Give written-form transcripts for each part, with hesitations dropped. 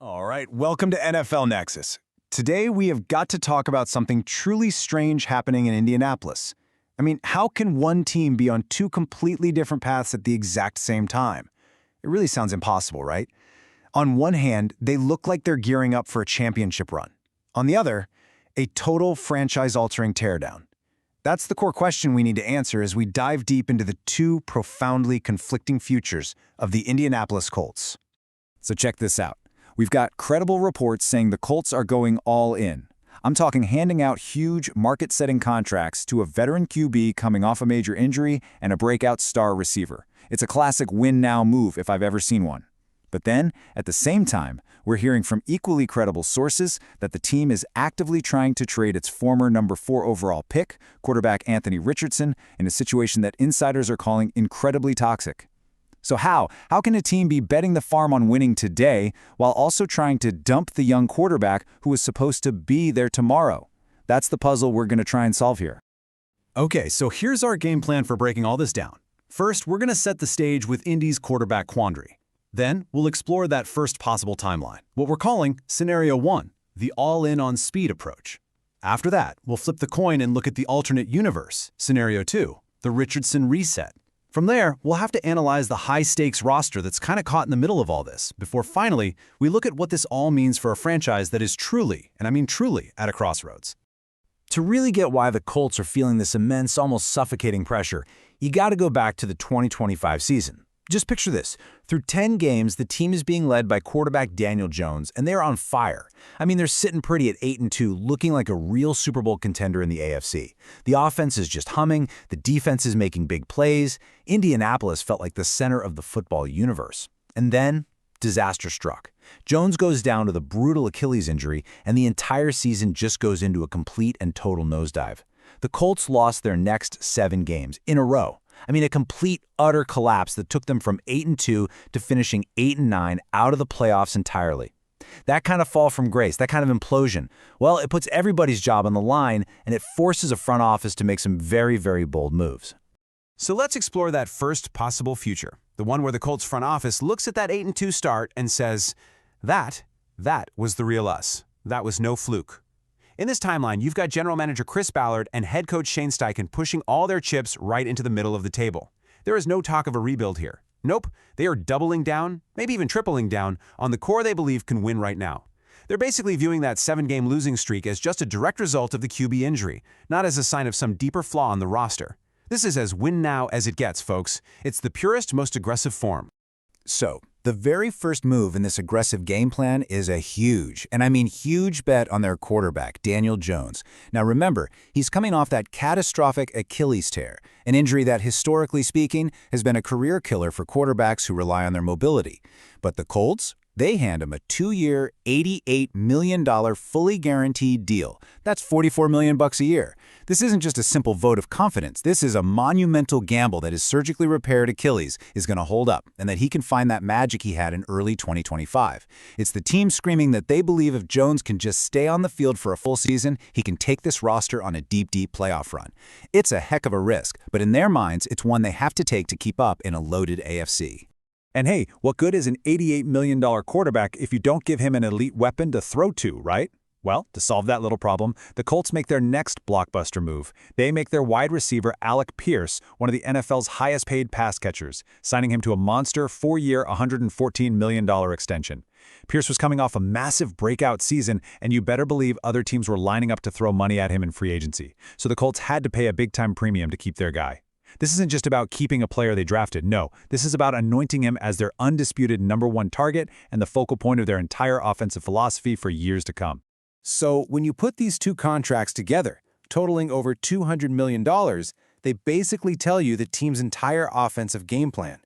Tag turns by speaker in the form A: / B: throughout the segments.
A: All right, welcome to NFL Nexus. Today we have got to talk about something truly strange happening in Indianapolis. I mean, how can one team be on two completely different paths at the exact same time? It really sounds impossible, right? On one hand, they look like they're gearing up for a championship run. On the other, a total franchise-altering teardown. That's the core question we need to answer as we dive deep into the two profoundly conflicting futures of the Indianapolis Colts.
B: So check this out. We've got credible reports saying the Colts are going all in. I'm talking handing out huge market-setting contracts to a veteran QB coming off a major injury and a breakout star receiver. It's a classic win-now move if I've ever seen one. But then, at the same time, we're hearing from equally credible sources that the team is actively trying to trade its former number 4 overall pick, quarterback Anthony Richardson, in a situation that insiders are calling incredibly toxic. So how can a team be betting the farm on winning today while also trying to dump the young quarterback who was supposed to be there tomorrow? That's the puzzle we're going to try and solve here.
A: Okay, so here's our game plan for breaking all this down. First, we're going to set the stage with Indy's quarterback quandary. Then, we'll explore that first possible timeline, what we're calling Scenario 1, the all-in on speed approach. After that, we'll flip the coin and look at the alternate universe, Scenario 2, the Richardson reset. From there, we'll have to analyze the high-stakes roster that's kind of caught in the middle of all this, before finally, we look at what this all means for a franchise that is truly, and I mean truly, at a crossroads.
B: To really get why the Colts are feeling this immense, almost suffocating pressure, you got to go back to the 2025 season. Just picture this. Through 10 games, the team is being led by quarterback Daniel Jones, and they're on fire. I mean, they're sitting pretty at 8-2, looking like a real Super Bowl contender in the AFC. The offense is just humming, the defense is making big plays. Indianapolis felt like the center of the football universe. And then, disaster struck. Jones goes down with a brutal Achilles injury, and the entire season just goes into a complete and total nosedive. The Colts lost their next 7 games in a row. I mean, a complete, utter collapse that took them from 8-2 to finishing 8-9 out of the playoffs entirely. That kind of fall from grace, that kind of implosion, well, it puts everybody's job on the line, and it forces a front office to make some very, very bold moves.
A: So let's explore that first possible future, the one where the Colts front office looks at that 8-2 start and says, that was the real us. That was no fluke. In this timeline, you've got general manager Chris Ballard and head coach Shane Steichen pushing all their chips right into the middle of the table. There is no talk of a rebuild here. Nope, they are doubling down, maybe even tripling down, on the core they believe can win right now. They're basically viewing that 7-game losing streak as just a direct result of the QB injury, not as a sign of some deeper flaw on the roster. This is as win now as it gets, folks. It's the purest, most aggressive form.
B: So, the very first move in this aggressive game plan is a huge, and I mean huge, bet on their quarterback, Daniel Jones. Now remember, he's coming off that catastrophic Achilles tear, an injury that, historically speaking, has been a career killer for quarterbacks who rely on their mobility. But the Colts? They hand him a 2-year, $88 million fully guaranteed deal. That's $44 million a year. This isn't just a simple vote of confidence. This is a monumental gamble that his surgically repaired Achilles is going to hold up and that he can find that magic he had in early 2025. It's the team screaming that they believe if Jones can just stay on the field for a full season, he can take this roster on a deep, deep playoff run. It's a heck of a risk, but in their minds, it's one they have to take to keep up in a loaded AFC.
A: And hey, what good is an $88 million quarterback if you don't give him an elite weapon to throw to, right? Well, to solve that little problem, the Colts make their next blockbuster move. They make their wide receiver Alec Pierce one of the NFL's highest-paid pass catchers, signing him to a monster 4-year, $114 million extension. Pierce was coming off a massive breakout season, and you better believe other teams were lining up to throw money at him in free agency. So the Colts had to pay a big-time premium to keep their guy. This isn't just about keeping a player they drafted. No, this is about anointing him as their undisputed #1 target and the focal point of their entire offensive philosophy for years to come. So when you put these two contracts together, totaling over $200 million, they basically tell you the team's entire offensive game plan.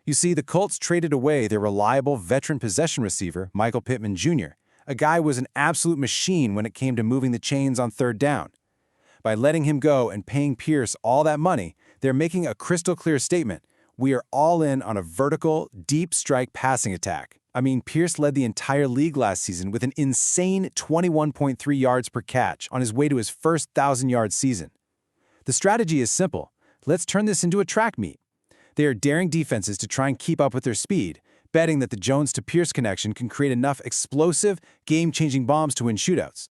A: You see, the Colts traded away their reliable veteran possession receiver, Michael Pittman Jr., a guy who was an absolute machine when it came to moving the chains on third down. By letting him go and paying Pierce all that money, they're making a crystal clear statement. We are all in on a vertical, deep strike passing attack. I mean, Pierce led the entire league last season with an insane 21.3 yards per catch on his way to his first 1,000-yard season. The strategy is simple. Let's turn this into a track meet. They are daring defenses to try and keep up with their speed,
B: betting that the Jones to Pierce connection can create enough explosive, game-changing bombs to win shootouts.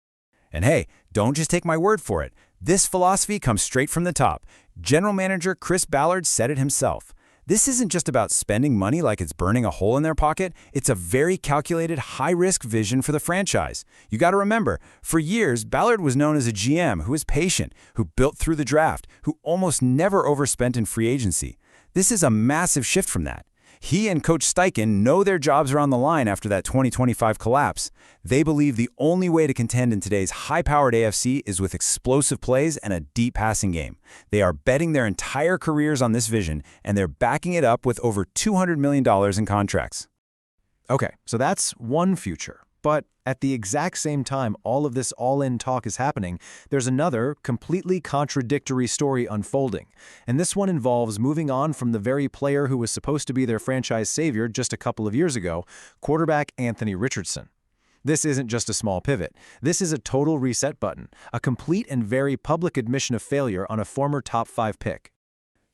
B: And hey, don't just take my word for it. This philosophy comes straight from the top. General Manager Chris Ballard said it himself. This isn't just about spending money like it's burning a hole in their pocket. It's a very calculated, high-risk vision for the franchise. You got to remember, for years, Ballard was known as a GM who was patient, who built through the draft, who almost never overspent in free agency. This is a massive shift from that. He and Coach Steichen know their jobs are on the line after that 2025 collapse. They believe the only way to contend in today's high-powered AFC is with explosive plays and a deep passing game. They are betting their entire careers on this vision, and they're backing it up with over $200 million in contracts.
C: Okay, so that's one future. But at the exact same time all of this all-in talk is happening, there's another, completely contradictory story unfolding. And this one involves moving on from the very player who was supposed to be their franchise savior just a couple of years ago, quarterback Anthony Richardson. This isn't just a small pivot. This is a total reset button, a complete and very public admission of failure on a former top 5 pick.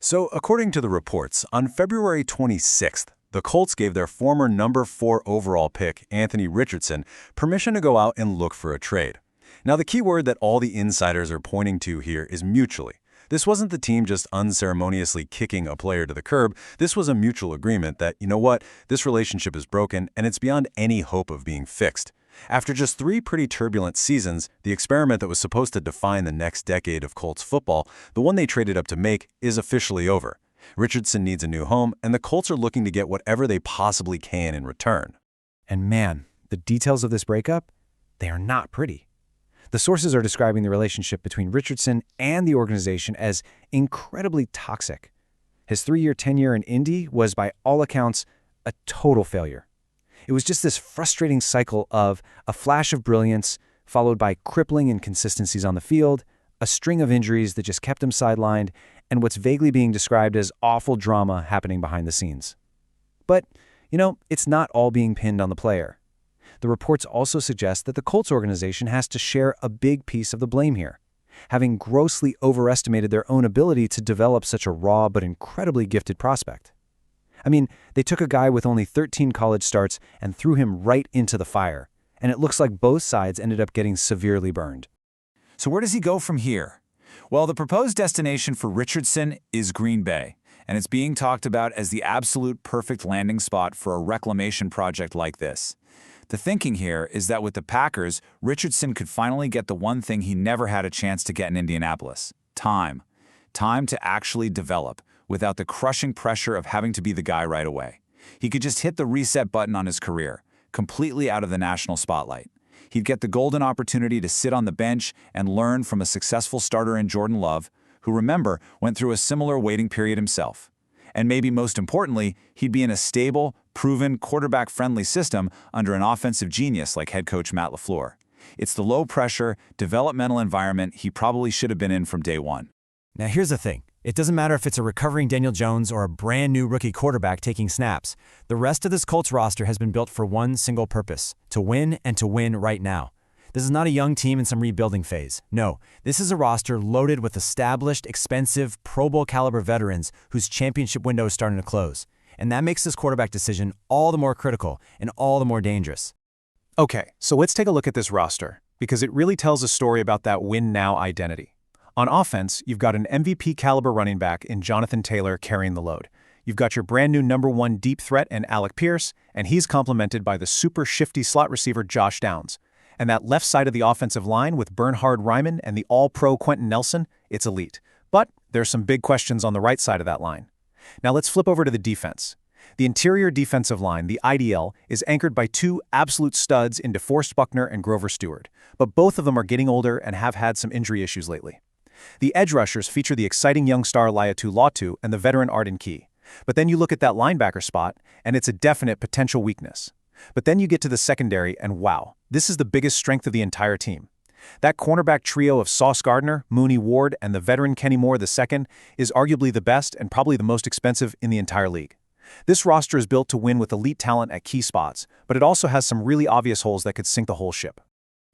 A: So, according to the reports, on February 26th, the Colts gave their former number 4 overall pick, Anthony Richardson, permission to go out and look for a trade. Now, the key word that all the insiders are pointing to here is mutually. This wasn't the team just unceremoniously kicking a player to the curb. This was a mutual agreement that, you know what, this relationship is broken and it's beyond any hope of being fixed. After just 3 pretty turbulent seasons, the experiment that was supposed to define the next decade of Colts football, the one they traded up to make, is officially over. Richardson needs a new home, and the Colts are looking to get whatever they possibly can in return.
C: And man, the details of this breakup, they are not pretty. The sources are describing the relationship between Richardson and the organization as incredibly toxic. His 3-year tenure in Indy was, by all accounts, a total failure. It was just this frustrating cycle of a flash of brilliance, followed by crippling inconsistencies on the field, a string of injuries that just kept him sidelined, and what's vaguely being described as awful drama happening behind the scenes. But, it's not all being pinned on the player. The reports also suggest that the Colts organization has to share a big piece of the blame here, having grossly overestimated their own ability to develop such a raw but incredibly gifted prospect. I mean, they took a guy with only 13 college starts and threw him right into the fire, and it looks like both sides ended up getting severely burned.
A: So where does he go from here? Well, the proposed destination for Richardson is Green Bay, and it's being talked about as the absolute perfect landing spot for a reclamation project like this. The thinking here is that with the Packers, Richardson could finally get the one thing he never had a chance to get in Indianapolis: time. Time to actually develop, without the crushing pressure of having to be the guy right away. He could just hit the reset button on his career, completely out of the national spotlight. He'd get the golden opportunity to sit on the bench and learn from a successful starter in Jordan Love, who, remember, went through a similar waiting period himself. And maybe most importantly, he'd be in a stable, proven, quarterback-friendly system under an offensive genius like head coach Matt LaFleur. It's the low-pressure, developmental environment he probably should have been in from day one.
D: Now here's the thing. It doesn't matter if it's a recovering Daniel Jones or a brand new rookie quarterback taking snaps. The rest of this Colts roster has been built for one single purpose: to win, and to win right now. This is not a young team in some rebuilding phase. No, this is a roster loaded with established, expensive, Pro Bowl caliber veterans whose championship window is starting to close. And that makes this quarterback decision all the more critical and all the more dangerous.
C: Okay, so let's take a look at this roster, because it really tells a story about that win-now identity. On offense, you've got an MVP-caliber running back in Jonathan Taylor carrying the load. You've got your brand-new number 1 deep threat in Alec Pierce, and he's complemented by the super shifty slot receiver Josh Downs. And that left side of the offensive line with Bernhard Raimann and the all-pro Quentin Nelson, it's elite. But there's some big questions on the right side of that line. Now let's flip over to the defense. The interior defensive line, the IDL, is anchored by 2 absolute studs in DeForest Buckner and Grover Stewart, but both of them are getting older and have had some injury issues lately. The edge rushers feature the exciting young star Laiatu Latu and the veteran Arden Key. But then you look at that linebacker spot, and it's a definite potential weakness. But then you get to the secondary, and wow, this is the biggest strength of the entire team. That cornerback trio of Sauce Gardner, Mooney Ward, and the veteran Kenny Moore II is arguably the best and probably the most expensive in the entire league. This roster is built to win with elite talent at key spots, but it also has some really obvious holes that could sink the whole ship.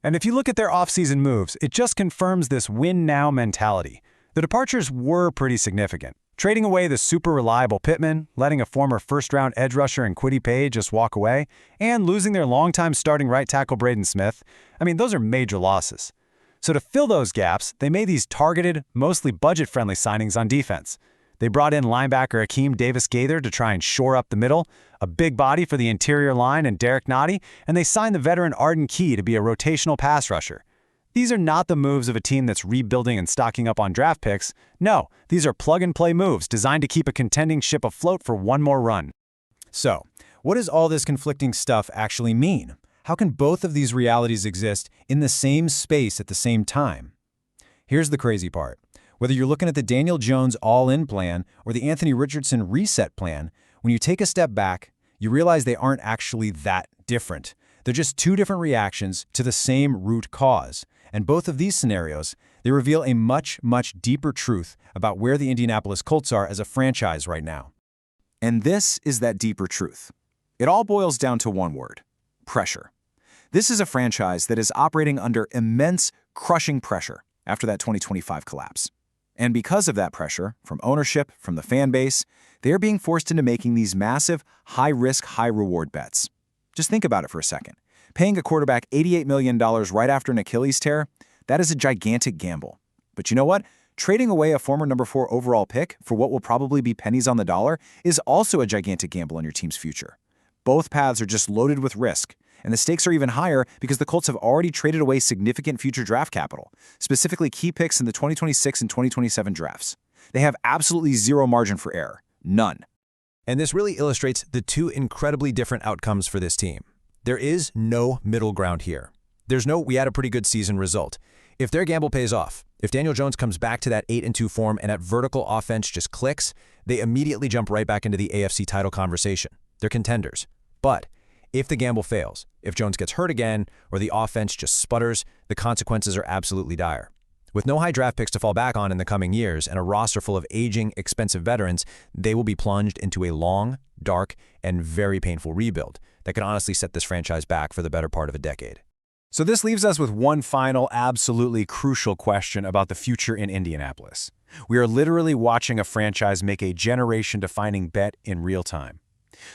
A: And if you look at their offseason moves, it just confirms this win-now mentality. The departures were pretty significant. Trading away the super reliable Pittman, letting a former first-round edge rusher in Kwity Paye just walk away, and losing their longtime starting right tackle Braden Smith, those are major losses. So to fill those gaps, they made these targeted, mostly budget-friendly signings on defense. They brought in linebacker Akeem Davis-Gaither to try and shore up the middle, a big body for the interior line and Derek Nottie, and they signed the veteran Arden Key to be a rotational pass rusher. These are not the moves of a team that's rebuilding and stocking up on draft picks. No, these are plug-and-play moves designed to keep a contending ship afloat for one more run.
B: So, what does all this conflicting stuff actually mean? How can both of these realities exist in the same space at the same time? Here's the crazy part. Whether you're looking at the Daniel Jones all-in plan or the Anthony Richardson reset plan, when you take a step back, you realize they aren't actually that different. They're just two different reactions to the same root cause. And both of these scenarios, they reveal a much, much deeper truth about where the Indianapolis Colts are as a franchise right now.
C: And this is that deeper truth. It all boils down to one word: pressure. This is a franchise that is operating under immense, crushing pressure after that 2025 collapse. And because of that pressure, from ownership, from the fan base, they are being forced into making these massive, high-risk, high-reward bets. Just think about it for a second. Paying a quarterback $88 million right after an Achilles tear, that is a gigantic gamble. But you know what? Trading away a former number 4 overall pick for what will probably be pennies on the dollar is also a gigantic gamble on your team's future. Both paths are just loaded with risk, and the stakes are even higher because the Colts have already traded away significant future draft capital, specifically key picks in the 2026 and 2027 drafts. They have absolutely zero margin for error. None.
A: And this really illustrates the two incredibly different outcomes for this team. There is no middle ground here. There's no "we had a pretty good season" result. If their gamble pays off, if Daniel Jones comes back to that 8-2 form and that vertical offense just clicks, they immediately jump right back into the AFC title conversation. They're contenders. But if the gamble fails, if Jones gets hurt again, or the offense just sputters, the consequences are absolutely dire. With no high draft picks to fall back on in the coming years and a roster full of aging, expensive veterans, they will be plunged into a long, dark, and very painful rebuild that could honestly set this franchise back for the better part of a decade.
C: So this leaves us with one final, absolutely crucial question about the future in Indianapolis. We are literally watching a franchise make a generation-defining bet in real time.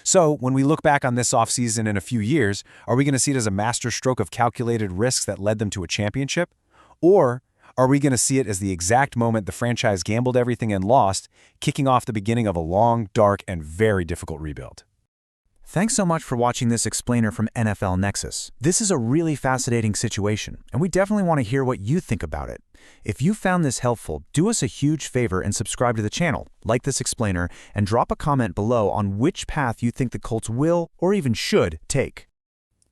C: So when we look back on this offseason in a few years, are we going to see it as a masterstroke of calculated risks that led them to a championship? Or are we going to see it as the exact moment the franchise gambled everything and lost, kicking off the beginning of a long, dark, and very difficult rebuild?
B: Thanks so much for watching this explainer from NFL Nexus. This is a really fascinating situation, and we definitely want to hear what you think about it. If you found this helpful, do us a huge favor and subscribe to the channel, like this explainer, and drop a comment below on which path you think the Colts will or even should take.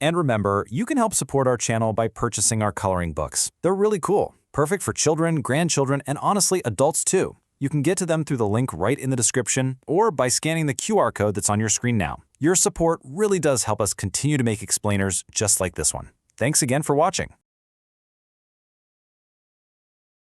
A: And remember, you can help support our channel by purchasing our coloring books. They're really cool, perfect for children, grandchildren, and honestly, adults too. You can get to them through the link right in the description or by scanning the QR code that's on your screen now. Your support really does help us continue to make explainers just like this one. Thanks again for watching.